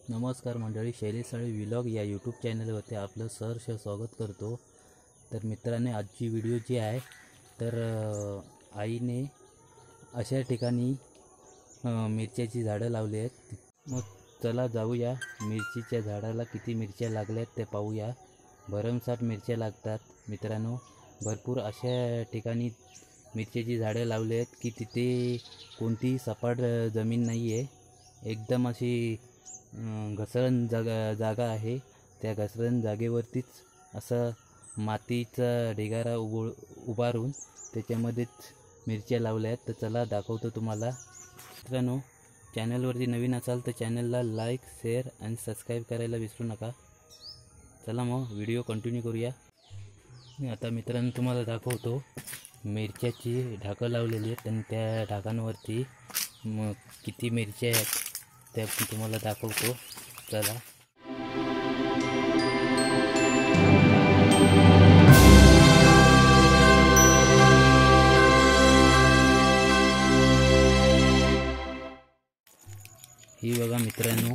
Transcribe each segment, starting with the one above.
नमस्कार मंडळी, शैलेश साळवे व्लॉग या यूट्यूब चॅनलवरती आपलं सहर्ष स्वागत करतो। तर मित्रांनो, आजची व्हिडिओ जी आहे तर आईने अशा ठिकाणी मिरच्याची झाडं लावली आहेत। मग चला जाऊया, मिरचीच्या झाडाला किती मिरच्या लागल्यात ते पाहूया। भरमसाठ मिरच्या लागतात मित्रांनो, भरपूर अशा ठिकाणी मिरच्याची झाडं लावली आहेत की तिथे कोणती सपाट जमीन नाही आहे, एकदम अशी घसरण जागा आहे। त्या घसरण जागेवरतीच असं मातीचा ढिगारा उभारून त्याच्यामध्येच मिरच्या लावल्या आहेत। तर चला दाखवतो तुम्हाला। मित्रांनो, चॅनलवरती नवीन असाल तर चॅनलला लाईक, शेअर आणि सबस्क्राईब करायला विसरू नका। चला मग व्हिडिओ कंटिन्यू करूया। आता मित्रांनो, तुम्हाला दाखवतो मिरच्याची ढाकं लावलेली आहेत आणि त्या ढाकांवरती मग किती मिरच्या आहेत ते तुम्हाला दाखवतो। चला, ही बघा मित्रांनो,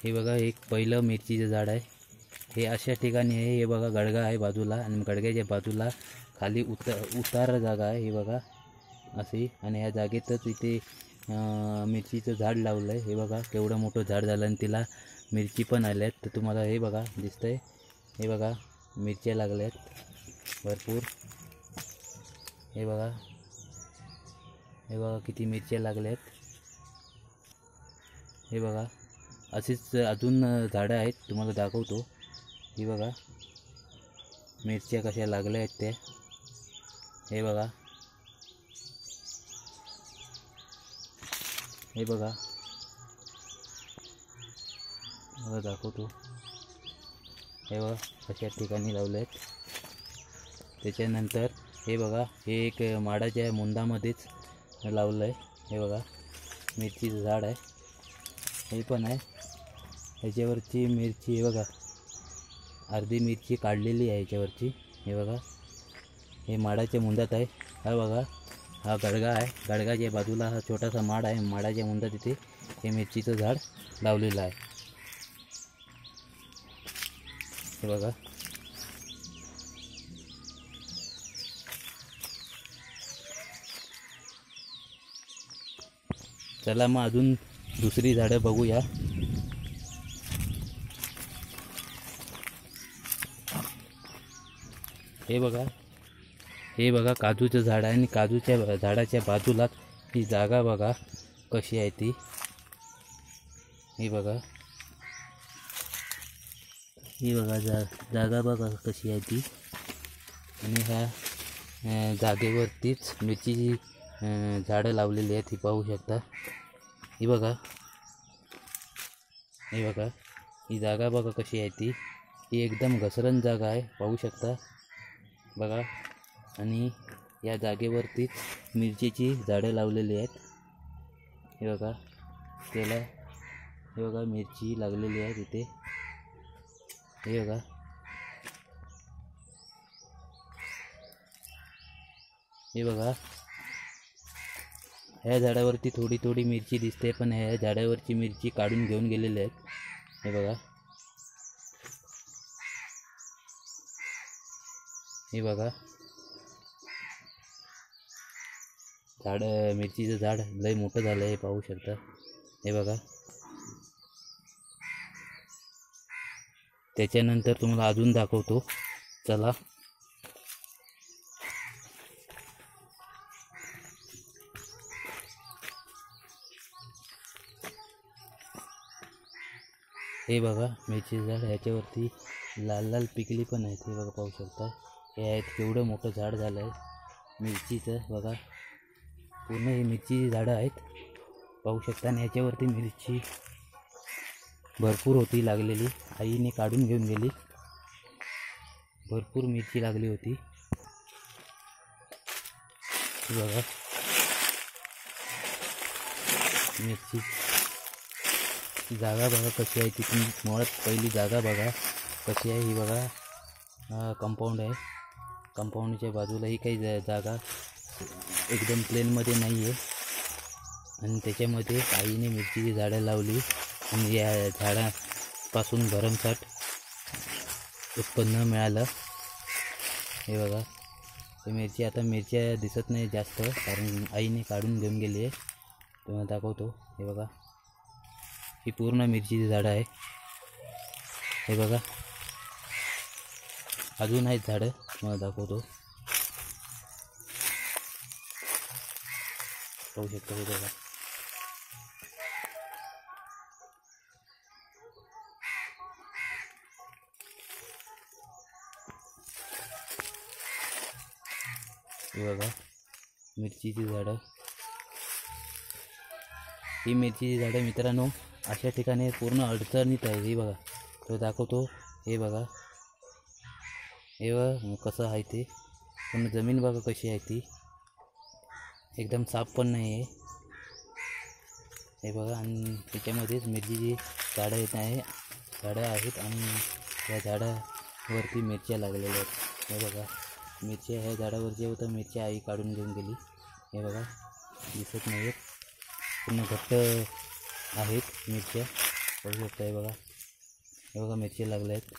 हे बघा एक पहिलं मिरचीचं झाड आहे। हे अशा ठिकाणी आहे, हे बघा गडगा आहे बाजूला आणि गडग्याच्या बाजूला खाली उतार जागा आहे, हे बघा अशी। आणि या जागेतच इथे मिरचीचं झाड लावलं आहे। हे बघा केवढं मोठं झाड झालं आणि तिला मिरची पण आल्यात। तर तुम्हाला हे बघा दिसतंय, हे बघा मिरच्या लागल्यात भरपूर। हे बघा, हे बघा किती मिरच्या लागल्यात। हे बघा अशीच अजून झाडं आहेत, तुम्हाला दाखवतो। हे बघा मिरच्या कशा लागल्या आहेत त्या, हे बघा, हे बघा, मला दाखवतो। हे बघा अशा ठिकाणी लावले आहेत। त्याच्यानंतर हे बघा, हे एक माडाच्या मुंदामध्येच लावलं आहे। हे बघा मिरचीचं झाड आहे, हे पण आहे। ह्याच्यावरची मिरची हे बघा, अर्धी मिरची काढलेली आहे ह्याच्यावरची। हे बघा हे माडाच्या मुंदात आहे। हा बघा, हा गडगा आहे, गडगाच्या बाजूला हा छोटासा माड आहे, माडाच्या मुंदात तिथे हे मिरचीचं झाड लावलेलं आहे। हे बघा, चला मग अजून दुसरी झाडं बघूया। हे बघा, हे बघा काजूचं झाड आहे आणि काजूच्या झाडाच्या बाजूला ही जागा बघा कशी आहे ती। हे बघा, ही बघा जागा बघा कशी आहे ती। आणि ह्या जागेवरतीच मिरचीची झाडं लावलेली आहेत, ही पाहू शकता। ही बघा, हे बघा ही जागा बघा कशी आहे ती। ही एकदम घसरण जागा आहे, पाहू शकता बघा। आणि या जागेवरतीच मिरचीची झाडं लावलेली आहेत। हे बघा त्याला, हे बघा मिरची लागलेली आहे तिथे। हे बघा, हे बघा ह्या झाडावरती थोडी थोडी मिरची दिसते, पण ह्या झाडावरची मिरची काढून घेऊन गेलेले आहेत। हे बघा, हे बघा झाड, मिरचीचं झाड लय मोठं झालं आहे, पाहू शकता। हे बघा, त्याच्यानंतर तुम्हाला अजून दाखवतो, चला। हे बघा मिरचीचं झाड, ह्याच्यावरती लाल लाल पिकली पण आहेत, हे बघा पाहू शकता। हे आहेत, केवढं मोठं झाड झालं आहे मिरचीचं बघा, पूर्ण ही मिरचीची झाडं आहेत, पाहू शकता। आणि ह्याच्यावरती मिरची भरपूर होती लागलेली, आईने काढून घेऊन गेली, भरपूर मिरची लागली होती। बघा मिरची जागा बघा कशी आहे ती, मुळात पहिली जागा बघा कशी आहे। ही बघा कंपाऊंड आहे, कंपाऊंडच्या बाजूला ही काही जागा एकदम प्लेनमध्ये नाही आहे। आणि त्याच्यामध्ये आईने मिरचीची झाडं लावली। आणि या झाडापासून भरमसाठ उत्पन्न मिळालं. हे बघा, तर मिरची आता मिरच्या दिसत नाही जास्त, कारण आईने काढून घेऊन गेली आहे. तुम्हाला दाखवतो. हे बघा, ही पूर्ण मिरचीची झाडं आहे. हे बघा, अजून आहेत झाडं, तुम्हाला दाखवतो. पाहू शकता. हे बघा, हे बघा मिरचीची झाडं. ही मिरचीची झाडं मित्रांनो अशा ठिकाणी पूर्ण अडचणीत आहे. हे बघा, तो दाखवतो. हे बघा, हे बघा कसं आहे ते. पण जमीन बघा कशी आहे ती, एकदम साफ पण नाही आहे. हे बघा, आणि त्याच्यामध्येच मिरचीची झाडं येत आहे, झाडं आहेत, आणि त्या झाडावरती मिरच्या लागलेल्या आहेत. हे बघा, मिरच्या ह्या झाडावर जे होतं मिरच्या आई काढून घेऊन गेली. हे बघा, दिसत नाही आहेत, पूर्ण घट्ट आहेत मिरच्या. बघू शकता. हे बघा, हे बघा मिरच्या लागल्या आहेत.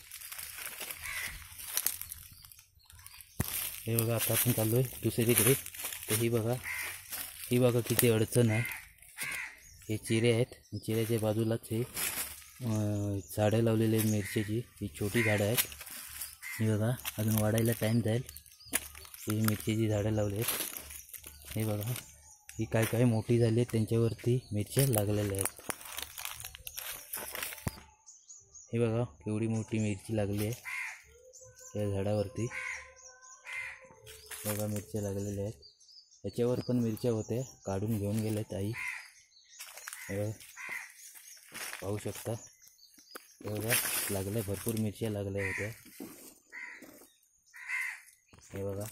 हे बघा, आता आपण चाललो आहे दुसरीकडे. तर ही बघा किती अडचण आहे. हे चिरे आहेत, चिऱ्याच्या बाजूलाच हे झाडं लावलेले आहेत मिरच्याची. ही छोटी झाडं आहेत. हे बघा, अजून वाढायला टाईम जाईल. ही मिरचीची झाडं लावली आहेत. हे बघा, ही काय मोठी झाली आहेत, त्यांच्यावरती मिरच्या लागलेल्या आहेत. हे बघा केवढी मोठी मिरची लागली आहे या झाडावरती. बघा मिरच्या लागलेल्या आहेत. याच्यावर पण मिरच्या होत्या, काढून घेऊन गेल्यात आई. हे बघा, पाहू शकता. हे बघा, लागल्या, भरपूर मिरच्या लागल्या होत्या. हे बघा,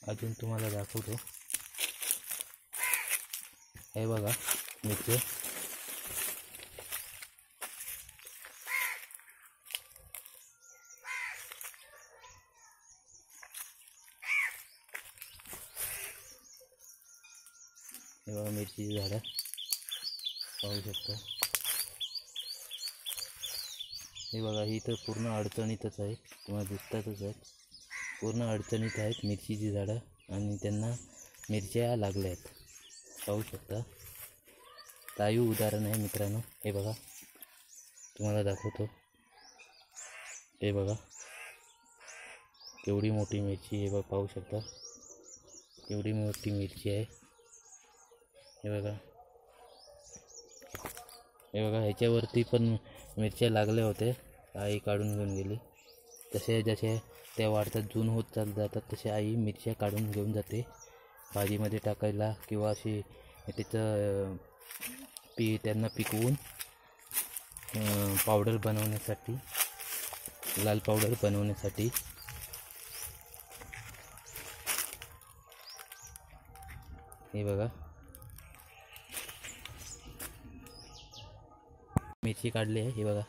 अजून तुम्हाला दाखवतो. हे बघा मिरच्या. हे बघा मिरचीची झाडं पाहू शकता. हे बघा, ही तर पूर्ण अडचणीतच आहे, तुम्हाला दिसतातच आहेत. पूर्ण अडचणीत आहेत मिरचीची झाडं, आणि त्यांना मिरच्या लागल्या आहेत. पाहू शकता. लाईव्ह उदाहरण आहे मित्रांनो. हे बघा, तुम्हाला दाखवतो. हे बघा केवढी मोठी मिरची. हे बघा, पाहू शकता केवढी मोठी मिरची आहे. हे बघा, ह्याच्यावरती पण मिरच्या लागल्या होत्या, आई काढून घेऊन गेली. जसे त्या वाढतात, जून होत चालत जातात, तसे आई मिरच्या काढून घेऊन जाते भाजीमध्ये टाकायला, किंवा अशी त्याचं त्यांना पिकवून पावडर बनवण्यासाठी, लाल पावडर बनवण्यासाठी. हे बघा मिरची काढली आहे. हे बघा,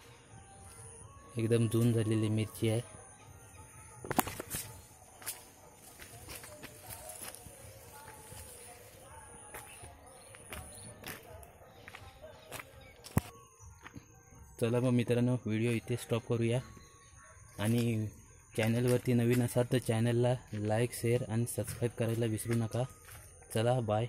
एकदम जून झालेली मिरची आहे. चला मग मित्रांनो, व्हिडिओ इथे स्टॉप करूया. आणि चॅनलवरती नवीन असाल तर चॅनलला लाईक, शेअर आणि सबस्क्राईब करायला विसरू नका. चला, बाय.